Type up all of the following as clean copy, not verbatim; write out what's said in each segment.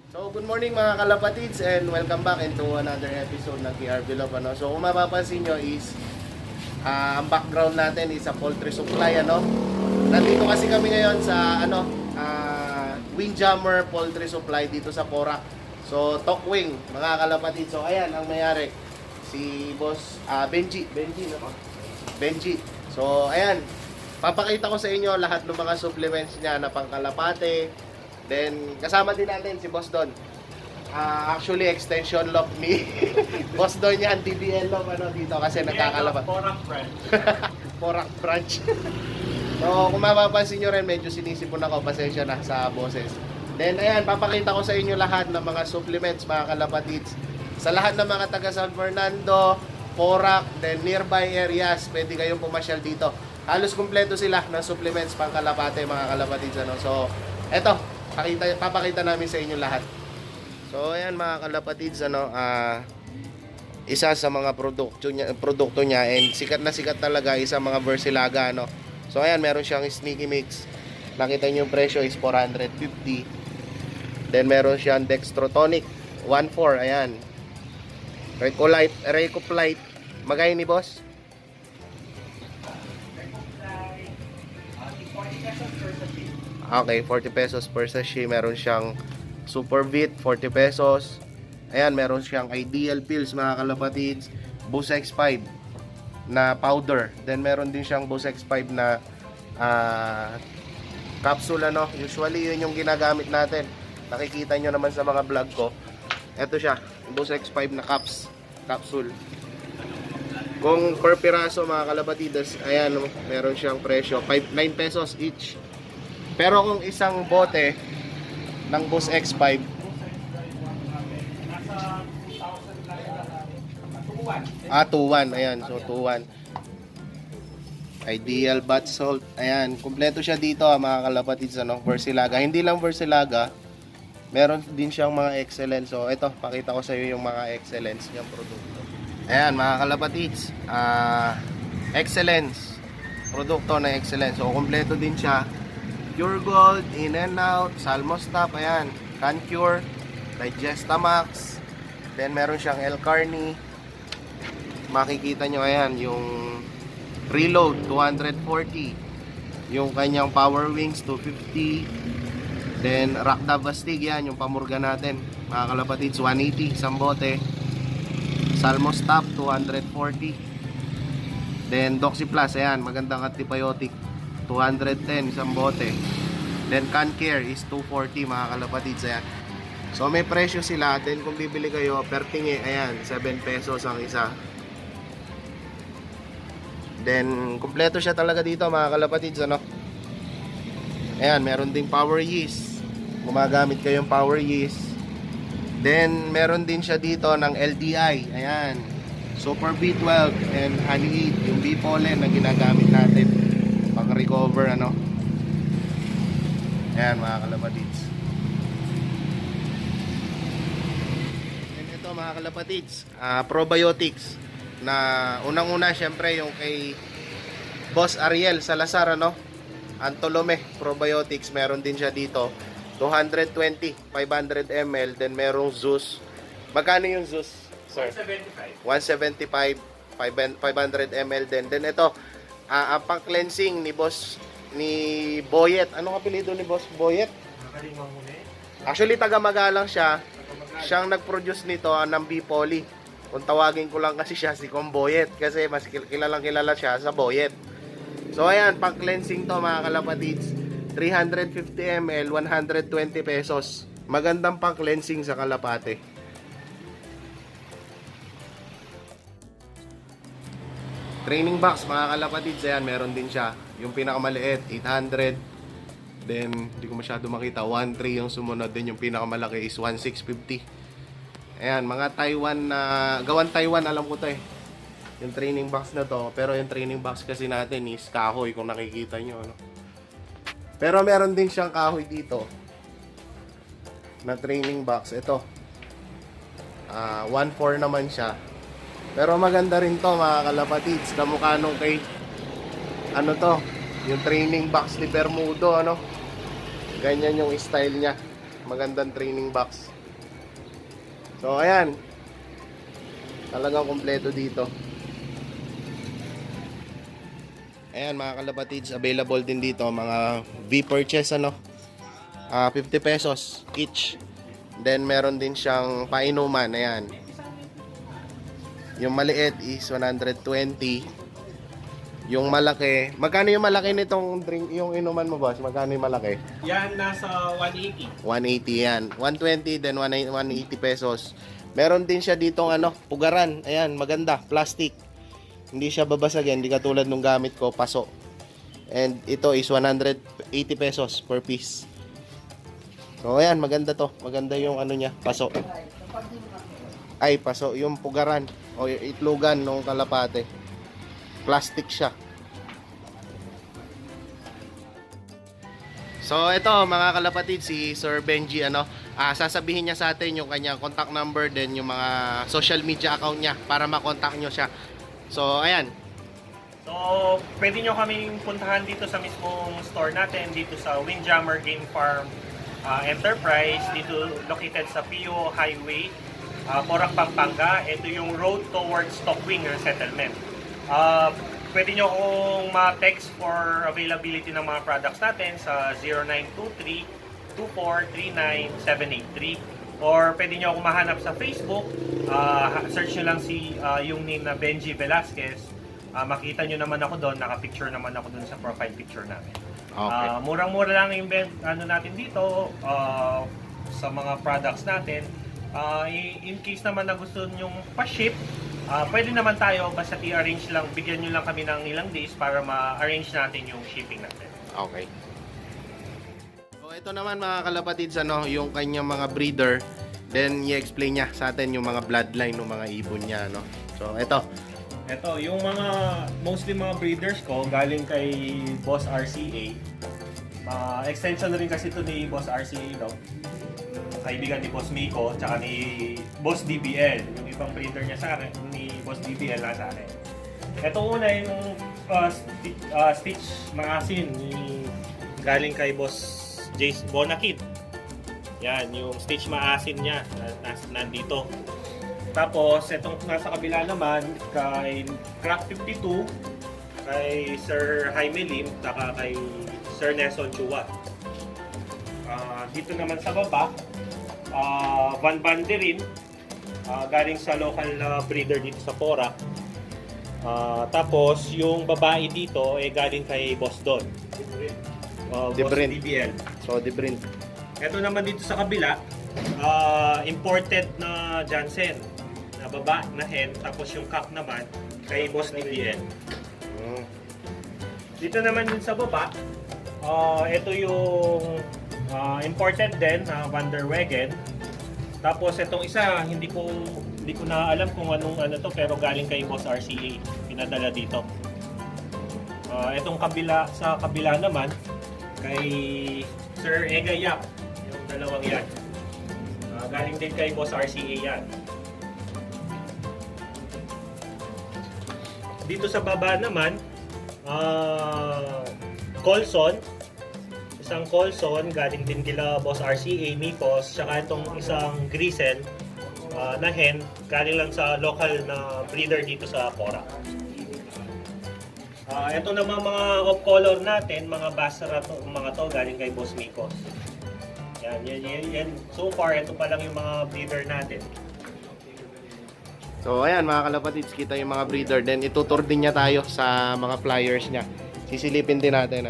So, good morning mga kalapatids and welcome back into another episode ng KRV Love. So, kung mapapansin nyo is ang background natin is a poultry supply. Nandito kasi kami ngayon sa Windjammer Poultry Supply dito sa Porac. So, Tokwing mga kalapatids. So, ayan ang mayari. Si Boss Benji. Benji. So, ayan. Papakita ko sa inyo lahat ng mga supplements niya na pangkalapate. Then, kasama din natin si Boss Don. Actually, extension lock ni Boss Don yan, TBL lock dito kasi nagkakalabat. Porac branch. Porac branch. So, kung mapapansin nyo rin, medyo sinisipon ako, pasensya na sa boses. Then, ayan, papakita ko sa inyo lahat ng mga supplements, mga kalapatids. Sa lahat ng mga taga San Fernando, Porac, then nearby areas, pwede kayong pumasyal dito. Halos kumpleto sila ng supplements pang kalapate, mga kalapatids. So, eto. Papakita namin sa inyo lahat. So ayan mga kalapatids, isa sa mga produkto niya and sikat na sikat talaga, isa mga Versilaga. So ayan, meron siyang sneaky mix. Nakita niyo yung presyo is 450. Then meron siyang Dextrotonic 1.4, ayan. Recoplite. Magay ni boss? Okay, 40 pesos per sachet. Meron siyang Super Vit, 40 pesos. Ayan, meron siyang Ideal Pills, mga kalapatids. Boost X5 na powder. Then meron din siyang Boost X5 na capsule. Usually yun yung ginagamit natin. Nakikita nyo naman sa mga vlog ko. Ito siya, Boost X5 na capsule. Kung per piraso, mga kalapatids, ayan, meron siyang presyo 9 pesos each. Pero kung isang bote ng Boost X5, Nasa 2,000 lang. 2-1, ayan, so 2-1. Ideal Bath Salt, ayan, kumpleto siya dito, mga kalapatids, Versilaga. Hindi lang Versilaga, meron din siyang mga excellence. So ito, pakita ko sa iyo yung mga excellence niyang produkto. Ayan, mga kalapatids, excellence, produkto na excellence. So kumpleto din siya. Pure Gold, In and Out, Salmostop, ayan, Cancure, Digestamax, then meron siyang L-Carni. Makikita nyo, ayan, yung Reload 240, yung kanyang Power Wings 250, then Rock Davastig, yan, yung pamurga natin, mga kalapatids, 180, isang bote. Salmostop 240, then Doxy Plus, ayan, magandang antibiotic, 210 isang bote. Then Cancare is 240, mga kalapatids, ayan. So may presyo sila. Then kung bibili kayo per tingi, ayan, 7 pesos ang isa. Then kumpleto siya talaga dito, mga kalapatids, Ayan, meron ding Power Yeast. Gumagamit kayong Power Yeast. Then meron din siya dito ng LDI, ayan, Super B12 and Honey 8, yung B-pollen na ginagamit natin pang recover, ayan, mga kalapatids. And ito, mga kalapatids, probiotics na unang-una syempre yung kay Boss Ariel Salazar, Antolome probiotics. Meron din siya dito 220 500 ml. Then merong Zeus. Magkano yung Zeus, sir? 175 500 ml din. Then ito, ang pang-cleansing ni Boss ni Boyet. Anong apelyido ni Boss Boyet? Actually, taga-Magalang siya. Siyang nag-produce nito ng B-Poly. Kung tawagin ko lang kasi siya si Boyet kasi mas kilalang kilala siya sa Boyet. So ayan, pang-cleansing to, mga kalapatids. 350 ml, 120 pesos. Magandang pang-cleansing sa kalapate. Training box, mga kalapatids, ayan, meron din siya. Yung pinakamaliit, 800. Then, hindi ko masyado makita, 1.3 yung sumunod. Then, yung pinakamalaki is 1.650. Ayan, mga Taiwan na, gawan Taiwan, alam ko to eh. Yung training box na to. Pero yung training box kasi natin is kahoy, kung nakikita nyo, Pero meron din siyang kahoy dito na training box. Ito, 1.4 naman siya. Pero maganda rin to, mga kalapatids. Kamukha nung kay yung training box ni Bermudo, Ganyan yung style niya. Magandang training box. So ayan, talagang kompleto dito. Ayan mga kalapatids, available din dito mga V-purchase 50 pesos each. Then meron din siyang painuman, ayan. Yung maliit is 120. Yung malaki, magkano yung malaki nitong drink, yung inuman mo boss? Magkano yung malaki? Yan, nasa 180. 180 yan. 120 then 180 pesos. Meron din siya ditong pugaran. Ayan, maganda, plastic. Hindi siya babasagin, hindi katulad nung gamit ko, paso. And ito is 180 pesos per piece. So ayan, maganda to. Maganda yung niya, paso. Ay, paso, yung pugaran o yung itlogan ng kalapate. Plastic siya. So ito mga kalapatid, si Sir Benji sasabihin niya sa atin yung kanyang contact number, then yung mga social media account niya para makontak nyo siya. So ayan. So, pwede nyo kaming puntahan dito sa mismong store natin, dito sa Windjammer Game Farm Enterprise, dito located sa PO Highway, Porac, Pampanga. Ito yung road towards Stockwing Resettlement. Pwede nyo kong ma-text for availability ng mga products natin sa 0923-2439-783, or pwede nyo akong mahanap sa Facebook. Search nyo lang yung name na Benji Velasquez. Makita nyo naman ako doon, nakapicture naman ako doon sa profile picture namin. Okay. Murang-mura lang yung natin dito sa mga products natin. In case naman na gusto nyong pa-ship, pwede naman tayo, basta i-arrange lang, bigyan nyo lang kami ng ilang days para ma-arrange natin yung shipping natin. Okay. So ito naman mga kalapatids, yung kanyang mga breeder, then i-explain niya sa atin yung mga bloodline ng mga ibon niya, So ito. Ito, yung mostly mga breeders ko, galing kay Boss RCA. Extension rin kasi ito ni Boss RCA, kaibigan ni Boss Miko, tsaka ni Boss DBL. Yung ibang breeder niya sa akin, ni Boss DBL na sa akin. Ito una yung Stitch Maasin, galing kay Boss Jace Bonakid. Yan, yung Stitch Maasin niya, nandito. Tapos, itong nasa kabila naman, kay Crack 52, kay Sir Jaime Lim, saka kay Sir Nelson Chua. Dito naman sa baba, Van Banderin, galing sa local breeder dito sa Porac. Tapos, yung babae dito, galing kay Boss Don. Boss Dibrin. DBL. So Dibrin. Ito naman dito sa kabila, imported na Jansen, na baba, na hen, tapos yung cock naman kay Boss DBL. Dito naman din sa baba, ito yung imported din na Van der Wegen. Tapos itong isa, hindi ko na alam kung ano to, pero galing kay Boss RCA, pinadala dito. Itong sa kabila naman kay Sir Ega Yap, yung dalawang yan. Galing din kay Boss RCA yan. Dito sa baba naman, Colson, isang Colson, galing din kila Boss RCA, Mikos, saka itong isang Grisen na hen, galing lang sa local na breeder dito sa Porac. Ito naman mga off-color natin, mga Basara mga to, galing kay Boss Mikos. Yan. So far, ito pa lang yung mga breeder natin. So ayan mga kalapatids, kita yung mga breeder. Then itutur din niya tayo sa mga flyers niya. Sisilipin din natin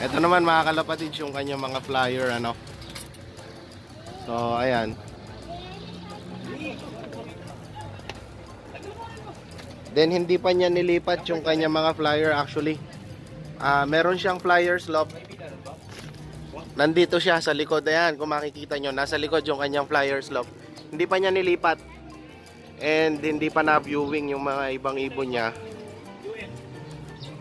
Ito naman mga kalapatids, yung kanyang mga flyer So ayan. Then hindi pa niya nilipat yung kanyang mga flyer actually. Meron siyang flyers loft. Nandito siya sa likod. Ayan, kung makikita nyo, nasa likod yung kanyang flyers loft. Hindi pa niya nilipat. And hindi pa na-viewing yung mga ibang ibon niya.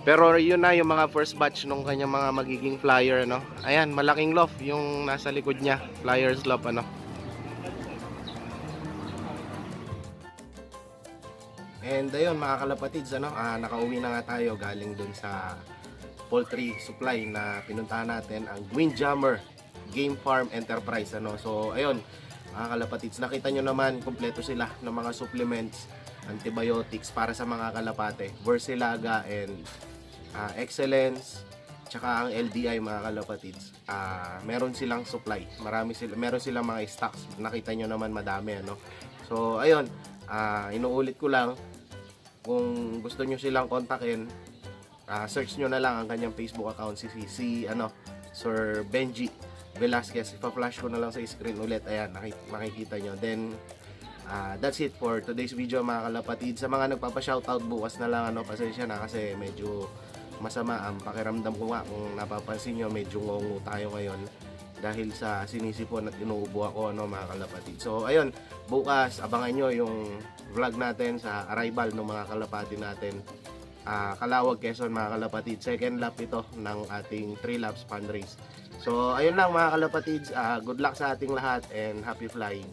Pero yun na yung mga first batch nung kanyang mga magiging flyer, Ayan, malaking loft yung nasa likod niya. Flyers loft, And ayun mga kalapatids, nakauwi na nga tayo galing dun sa poultry supply na pinuntahan natin, ang Windjammer Game Farm Enterprise. So ayun, Mga kalapatids, nakita nyo naman, kumpleto sila ng mga supplements, antibiotics para sa mga kalapate. Versilaga and Excellence, tsaka ang LDI mga kalapatids. Meron silang supply. Meron silang mga stocks. Nakita nyo naman madami, ano. So, ayun, inuulit ko lang, kung gusto nyo silang kontakin, search nyo na lang ang kanyang Facebook account, Sir Benji Velasquez. Ipa-flash ko na lang sa screen ulit. Ayan, makikita nyo. Then, that's it for today's video mga kalapatid. Sa mga nagpapa-shoutout, bukas na lang, pasensya na kasi medyo masama ang pakiramdam ko nga. Kung napapansin nyo, medyo ngungu tayo ngayon dahil sa sinisipon at inuubo ako, mga kalapatid. So, ayun, bukas, abangan nyo yung vlog natin sa arrival ng mga kalapatid natin. Calawag, Quezon mga kalapatid. Second lap ito ng ating 3 laps fundraise. So, ayun lang mga kalapatids. Good luck sa ating lahat and happy flying.